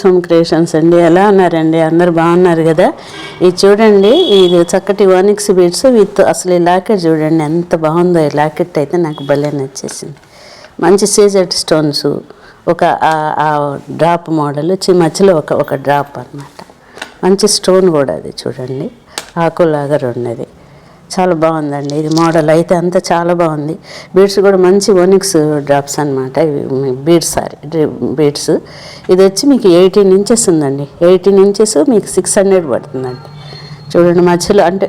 Soan creations అండి. ఎలా ఉన్నారండి? అందరు బాగున్నారు కదా? ఇది చూడండి, ఇది చక్కటి వానిక్స్ బీడ్స్ విత్ అసలు ఈ లాకెట్ చూడండి ఎంత బాగుందో. ఈ లాకెట్ అయితే నాకు భలే నచ్చేసింది. మంచి సీజెడ్ స్టోన్స్, ఒక డ్రాప్ మోడల్, మధ్యలో ఒక డ్రాప్ అనమాట. మంచి స్టోన్ కూడా అది చూడండి, ఆకులాగా ఉన్నది. చాలా బాగుందండి ఇది మోడల్ అయితే అంతా చాలా బాగుంది. బీడ్స్ కూడా మంచి ఒనిక్స్ డ్రాప్స్ అనమాట. బీడ్స్ ఇది వచ్చి మీకు 18 ఇంచెస్ ఉందండి. 18 ఇంచెస్ మీకు 600 పడుతుందండి. చూడండి మధ్యలో అంటే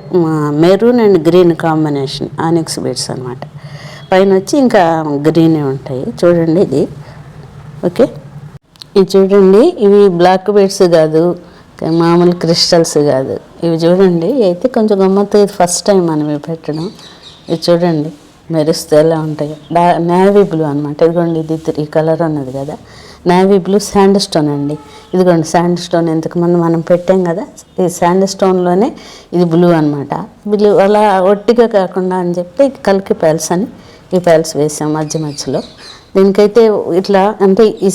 maroon and green combination onyx beads అనమాట. పైన వచ్చి ఇంకా గ్రీనే ఉంటాయి. చూడండి ఇది ఓకే. ఇది చూడండి, ఇవి బ్లాక్ బీడ్స్ కాదు, మామూలు క్రిస్టల్స్ కాదు. ఇవి చూడండి అయితే కొంచెం గమ్మత్తు. ఇది ఫస్ట్ టైం మనం ఇవి పెట్టడం. ఇది చూడండి మెరుస్తూ ఎలా ఉంటాయి. నేవీ బ్లూ అనమాట. ఇదిగోండి ఇది ఈ కలర్ ఉన్నది కదా, నేవీ బ్లూ శాండ్ స్టోన్ అండి. ఇదిగోండి శాండ్ స్టోన్ ఇంతకుముందు మనం పెట్టాం కదా, ఈ శాండ్ స్టోన్లోనే ఇది బ్లూ అనమాట. బ్లూ అలా ఒట్టిగా కాకుండా అని చెప్పి కల్కి పైల్స్ అని ఈ పైల్స్ వేసాం మధ్యలో. దీనికైతే ఇట్లా అంటే ఈ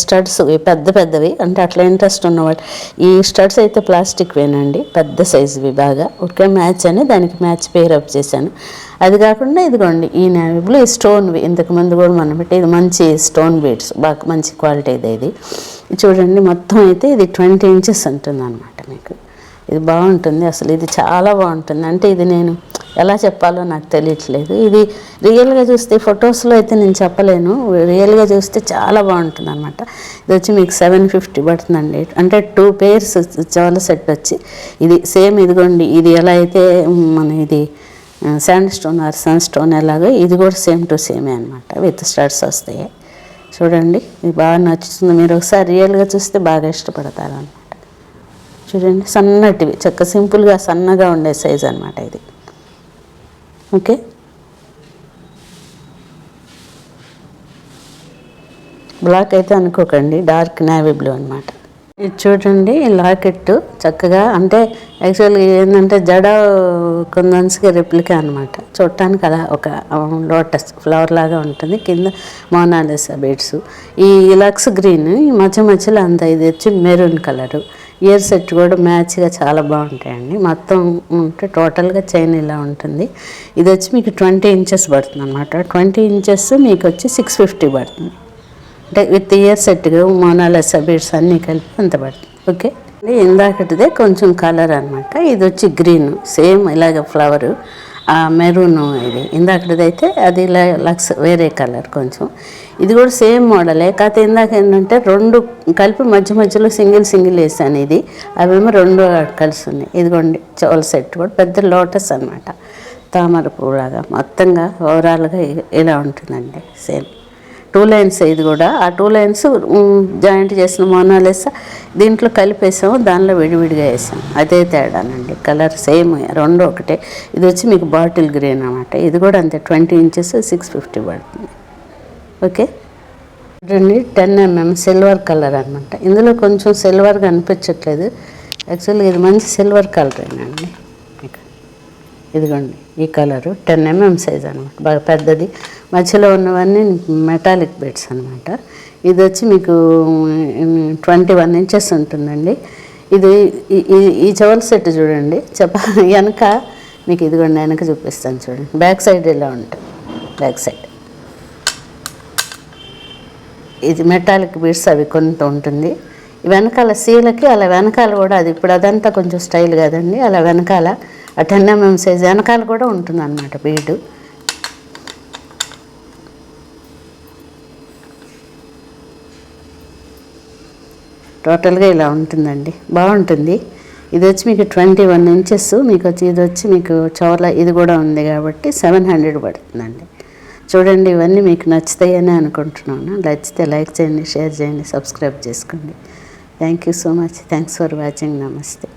స్టడ్స్ పెద్దవి అంటే అట్లా ఇంట్రెస్ట్ ఉన్నవాళ్ళు ఈ స్టడ్స్ అయితే ప్లాస్టిక్ వేనండి, పెద్ద సైజువి బాగా. ఒకే మ్యాచ్ అని దానికి మ్యాచ్ పేరప్ చేశాను. అది కాకుండా ఇదిగోండి ఈ నేవీ బ్లూ ఈ స్టోన్వి ఇంతకుముందు కూడా మనం పెట్టి ఇది మంచి స్టోన్ బీడ్స్ బాగా మంచి క్వాలిటీ ఇది చూడండి. మొత్తం అయితే ఇది 20 ఇంచెస్ ఉంటుంది అనమాట. మీకు ఇది బాగుంటుంది అసలు. ఇది చాలా బాగుంటుంది. అంటే ఇది నేను ఎలా చెప్పాలో నాకు తెలియట్లేదు. ఇది రియల్గా చూస్తే ఫొటోస్లో అయితే నేను చెప్పలేను, రియల్గా చూస్తే చాలా బాగుంటుంది అనమాట. ఇది వచ్చి మీకు 750 పడుతుందండి. అంటే 2 pairs చాలా సెట్ వచ్చి ఇది సేమ్. ఇదిగోండి ఇది ఎలా అయితే మన ఇది sandstone or sunstone ఎలాగో ఇది కూడా సేమ్ టు సేమే అనమాట. విత్ స్టడ్స్ వస్తాయి. చూడండి ఇది బాగా నచ్చుతుంది. మీరు ఒకసారి రియల్గా చూస్తే బాగా ఇష్టపడతారు అనమాట. చూడండి సన్నటివి చక్క సింపుల్గా సన్నగా ఉండే సైజ్ అనమాట ఇది ఓకే. బ్లాక్ అయితే అనుకోకండి, డార్క్ నేవీ బ్లూ అనమాట. ఇది చూడండి లాకెట్ చక్కగా అంటే యాక్చువల్గా ఏంటంటే జడ కొందన్స్కి రెప్లికా అనమాట. చూడటానికి అలా ఒక లోటస్ ఫ్లవర్ లాగా ఉంటుంది. కింద మోనాలిసా బీడ్స్. ఈ లక్స్ గ్రీన్ ఈ మధ్యలో అంత ఇది వచ్చి మెరూన్ కలరు. ఇయర్ సెట్ కూడా మ్యాచ్గా చాలా బాగుంటాయండి. మొత్తం ఉంటే టోటల్గా చైన్ ఇలా ఉంటుంది. ఇది వచ్చి మీకు 20 ఇంచెస్ పడుతుంది అనమాట. 20 ఇంచెస్ మీకు వచ్చి 650 పడుతుంది. అంటే విత్ ఇయర్ సెట్గా మోనాలిసా బీడ్స్ అన్నీ కలిపి అంత పడుతుంది ఓకే. ఇందాకటిదే కొంచెం కలర్ అనమాట. ఇది వచ్చి గ్రీన్ సేమ్ ఇలాగ ఫ్లవరు, మెరూన్. ఇది ఇందాకటిదైతే అది లక్స్ వేరే కలర్ కొంచెం. ఇది కూడా సేమ్ మోడలే, కాకపోతే ఇందాక ఏంటంటే 2 కలిపి మధ్యలో సింగిల్ వేసాను. ఇది అవేమో 2 కలిసి ఉన్నాయి. ఇదిగోండి చోల సెట్ కూడా పెద్ద లోటస్ అనమాట, తామర పువ్వులాగా. మొత్తంగా ఓవరాల్గా ఇలా ఉంటుందండి. Same 2 lines. ఇది కూడా ఆ 2 లైన్స్ జాయింట్ చేసిన మోనాలిసా దీంట్లో కలిపేసాము, దానిలో విడివిడిగా వేసాము. అదే తేడానండి. కలర్ సేమ్ 2 ఒకటే. ఇది వచ్చి మీకు బాటిల్ గ్రీన్ అనమాట. ఇది కూడా అంతే 20 ఇంచెస్ 650 పడుతుంది ఓకే. చూడండి 10 mm సిల్వర్ కలర్ అనమాట. ఇందులో కొంచెం సిల్వర్గా అనిపించట్లేదు, యాక్చువల్గా ఇది మంచి సిల్వర్ కలరేనండి. ఇదిగోండి ఈ కలరు 10 mm సైజ్ అనమాట, బాగా పెద్దది. మధ్యలో ఉన్నవన్నీ మెటాలిక్ బీడ్స్ అనమాట. ఇది వచ్చి మీకు 21 ఇంచెస్ ఉంటుందండి. ఇది ఈ చెవల్ సెట్ చూడండి వెనక మీకు. ఇదిగోండి వెనక చూపిస్తాను చూడండి. బ్యాక్ సైడ్ ఇలా ఉంటుంది. బ్యాక్ సైడ్ ఇది మెటాలిక్ బీడ్స్ అవి కొంత ఉంటుంది. వెనకాల సీలకి అలా వెనకాల కూడా అది ఇప్పుడు అదంతా కొంచెం స్టైల్ కదండి, అలా వెనకాల ఆ 10 mm సైజ్ వెనకాల కూడా ఉంటుంది అన్నమాట బీడు. టోటల్గా ఇలా ఉంటుందండి, బాగుంటుంది. ఇది వచ్చి మీకు 21 ఇంచెస్ మీకు వచ్చి. ఇది వచ్చి మీకు చోల ఇది కూడా ఉంది కాబట్టి 700 పడుతుందండి. చూడండి ఇవన్నీ మీకు నచ్చుతాయని అనుకుంటున్నాను. నచ్చితే లైక్ చేయండి, షేర్ చేయండి, సబ్స్క్రైబ్ చేసుకోండి. Thank you so much. Thanks for watching. నమస్తే.